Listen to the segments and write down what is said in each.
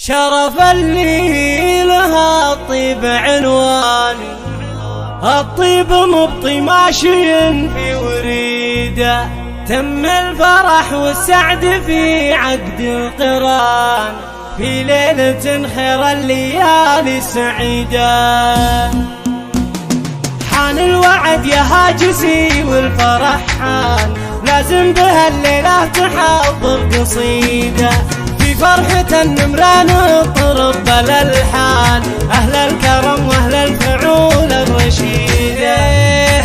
شرف اللي لها الطيب عنوان، الطيب مبطي ماشي في وريده، تم الفرح والسعد في عقد القران، في ليلة خير الليالي سعيدة. حان الوعد يا هاجسي والفرح حان، لازم بها الليلة تحضر قصيدة، في فرحة النمران اضطرب الألحان، أهل الكرم وأهل الفعول الرشيدة.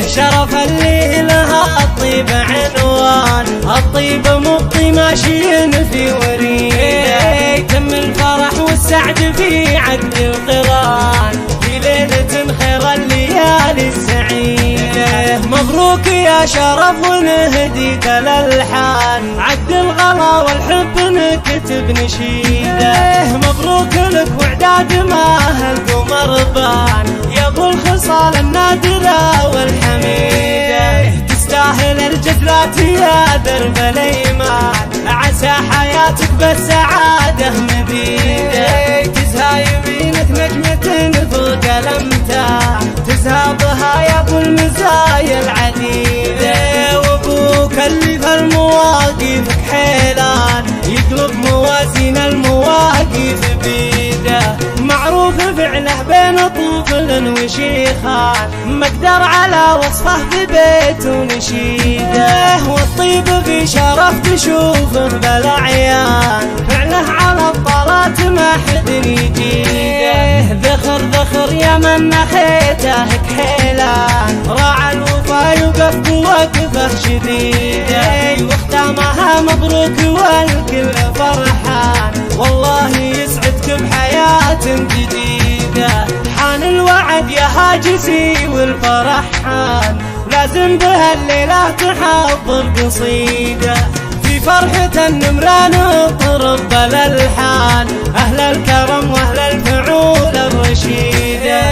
شرف اللي لها الطيب عنوان، الطيب مبطي ماشي في وريده، تم الفرح والسعد في عقد القران، في ليلة خير الليالي السعيدة. مبروك يا شرف ونهديك الألحان، عقد الغلا والحب نكتب نشيده، مبروك لك وعداد ما هالقمر بان، يا ابو الخصال النادرة والحميدة، تستاهل الجزلات يا درب الأيمان، عسى حياتك بالسعادة مديدة، تزهى يمينك نجمة فوق الأمتار، تزهى بها يا ابو المزايا العديدة، وابوك اللي في المواقف حيلان، يقلب موازين المواقف بيده، معروف فعله بين طفل وشيخان، مقدر على وصفه ببيت ونشيده، والطيب في شرف تشوفه بالأعيان، فعله على الطلات ما حد يجيده، ذخر ذخر يا من نحيته كحيلان، راعى الوفا يوقف بوقفه شديده، واختامها مبروك والكل فرحان، والله يسعدك بحياة جديدة. حان الوعد يا هاجسي والفرح حان، لازم بها الليلة تحضر قصيدة، في فرحة النمران اضطرب الألحان، أهل الكرم وأهل الفعول الرشيدة.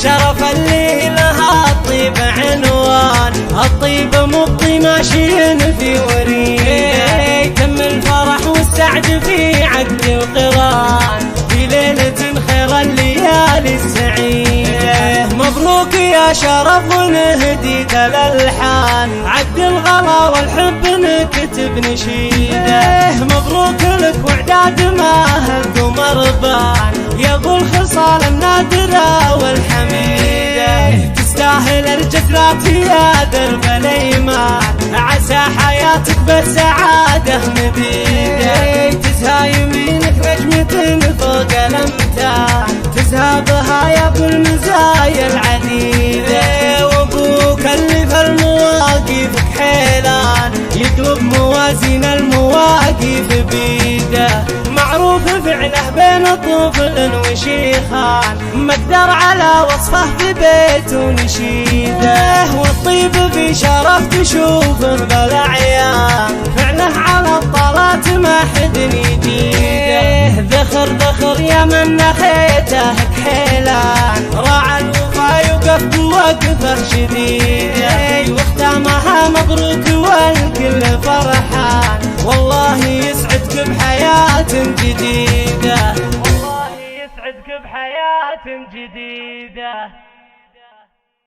شرف اللي لها الطيب عنوان، الطيب مبطي ماشي في وريده، تم الفرح والسعد في عقد القران، في ليلة خير الليالي السعيدة. مبروك يا شرف ونهديك الألحان، عقد الغلا والحب نكتب نشيده، مبروك لك وعداد ما هالقمر بان، يا ابو الخصال النادرة والحميدة، تستاهل الجزلات يا درب الأيمان، عسى حياتك بالسعادة مديدة، تزهى يمينك نجمة فوق الأمتار، تزهى بها يا ابو المزايا العديدة، وابوك اللي في المواقف حيلان، يقلب موازين المواقف بيده، معروف فعله بين طفل وشيخان، مقدر على وصفه ببيت ونشيده، والطيب في شرف تشوفه بالأعيان، فعله على الطلات ما حد يجيده، ذخر ذخر يا من نحيته كحيلان، راعى الوفا يوقف بوقفه شديده، واختامها مبروك والكل فرحان، والله يسعدك بحياة جديدة، والله يسعدك بحياة جديدة.